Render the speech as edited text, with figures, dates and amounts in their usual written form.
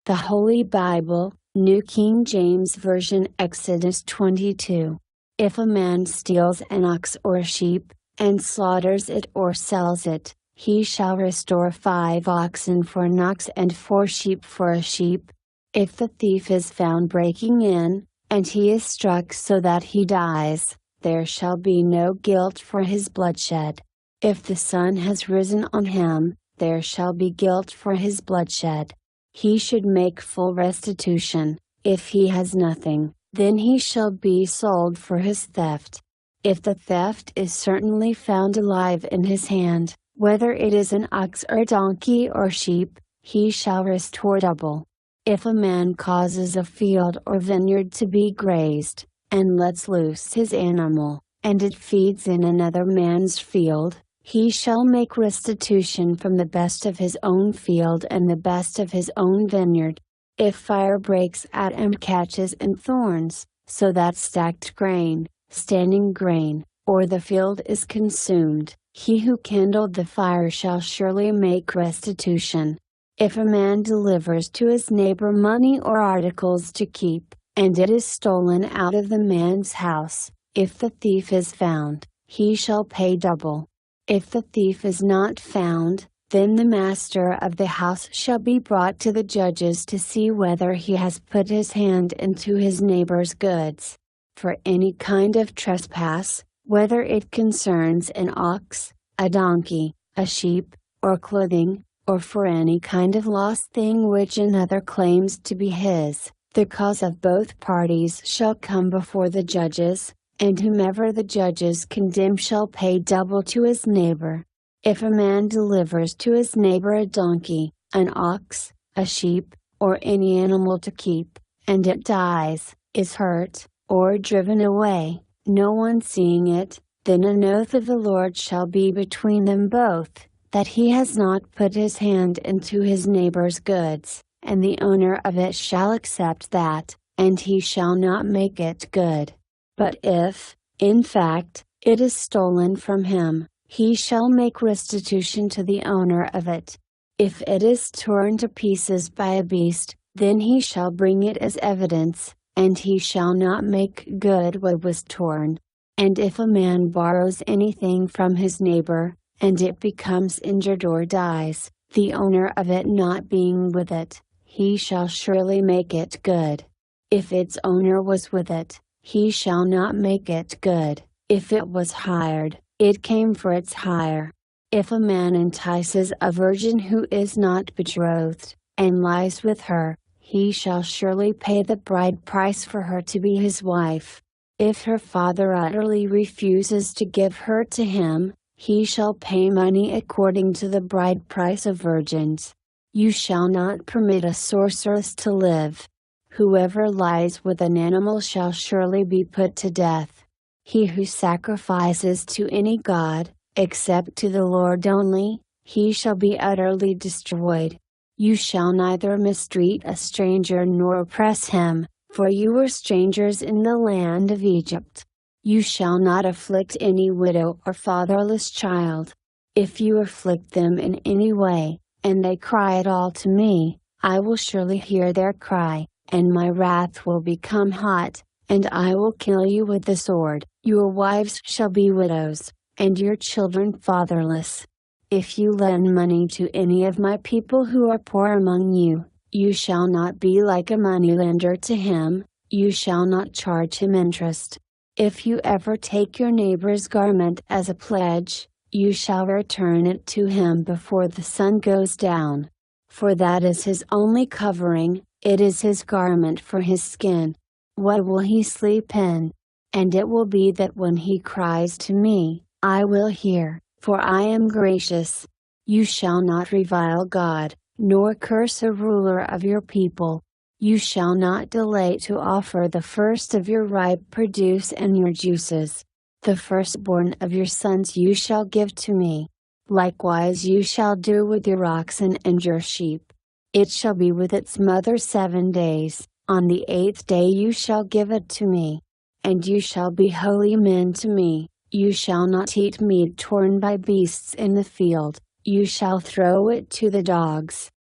The Holy Bible, New King James Version, Exodus 22. If a man steals an ox or a sheep, and slaughters it or sells it, he shall restore 5 oxen for an ox and 4 sheep for a sheep. If the thief is found breaking in, and he is struck so that he dies, there shall be no guilt for his bloodshed. If the sun has risen on him, there shall be guilt for his bloodshed. He should make full restitution. If he has nothing, then he shall be sold for his theft. If the theft is certainly found alive in his hand, whether it is an ox or donkey or sheep, he shall restore double. If a man causes a field or vineyard to be grazed, and lets loose his animal, and it feeds in another man's field, he shall make restitution from the best of his own field and the best of his own vineyard. If fire breaks out and catches in thorns, so that stacked grain, standing grain, or the field is consumed, he who kindled the fire shall surely make restitution. If a man delivers to his neighbor money or articles to keep, and it is stolen out of the man's house, if the thief is found, he shall pay double. If the thief is not found, then the master of the house shall be brought to the judges to see whether he has put his hand into his neighbor's goods. For any kind of trespass, whether it concerns an ox, a donkey, a sheep, or clothing, or for any kind of lost thing which another claims to be his, the cause of both parties shall come before the judges, and whomever the judges condemn shall pay double to his neighbor. If a man delivers to his neighbor a donkey, an ox, a sheep, or any animal to keep, and it dies, is hurt, or driven away, no one seeing it, then an oath of the Lord shall be between them both, that he has not put his hand into his neighbor's goods, and the owner of it shall accept that, and he shall not make it good. But if, in fact, it is stolen from him, he shall make restitution to the owner of it. If it is torn to pieces by a beast, then he shall bring it as evidence, and he shall not make good what was torn. And if a man borrows anything from his neighbor, and it becomes injured or dies, the owner of it not being with it, he shall surely make it good. If its owner was with it, he shall not make it good. If it was hired, it came for its hire. If a man entices a virgin who is not betrothed, and lies with her, he shall surely pay the bride price for her to be his wife. If her father utterly refuses to give her to him, he shall pay money according to the bride price of virgins. You shall not permit a sorceress to live. Whoever lies with an animal shall surely be put to death. He who sacrifices to any god, except to the Lord only, he shall be utterly destroyed. You shall neither mistreat a stranger nor oppress him, for you were strangers in the land of Egypt. You shall not afflict any widow or fatherless child. If you afflict them in any way, and they cry at all to me, I will surely hear their cry, and my wrath will become hot, and I will kill you with the sword. Your wives shall be widows, and your children fatherless. If you lend money to any of my people who are poor among you, you shall not be like a moneylender to him, you shall not charge him interest. If you ever take your neighbor's garment as a pledge, you shall return it to him before the sun goes down. For that is his only covering, it is his garment for his skin. What will he sleep in? And it will be that when he cries to me, I will hear, for I am gracious. You shall not revile God, nor curse a ruler of your people. You shall not delay to offer the first of your ripe produce and your juices. The firstborn of your sons you shall give to me. Likewise you shall do with your oxen and your sheep. It shall be with its mother 7 days, on the 8th day you shall give it to me. And you shall be holy men to me. You shall not eat meat torn by beasts in the field, you shall throw it to the dogs.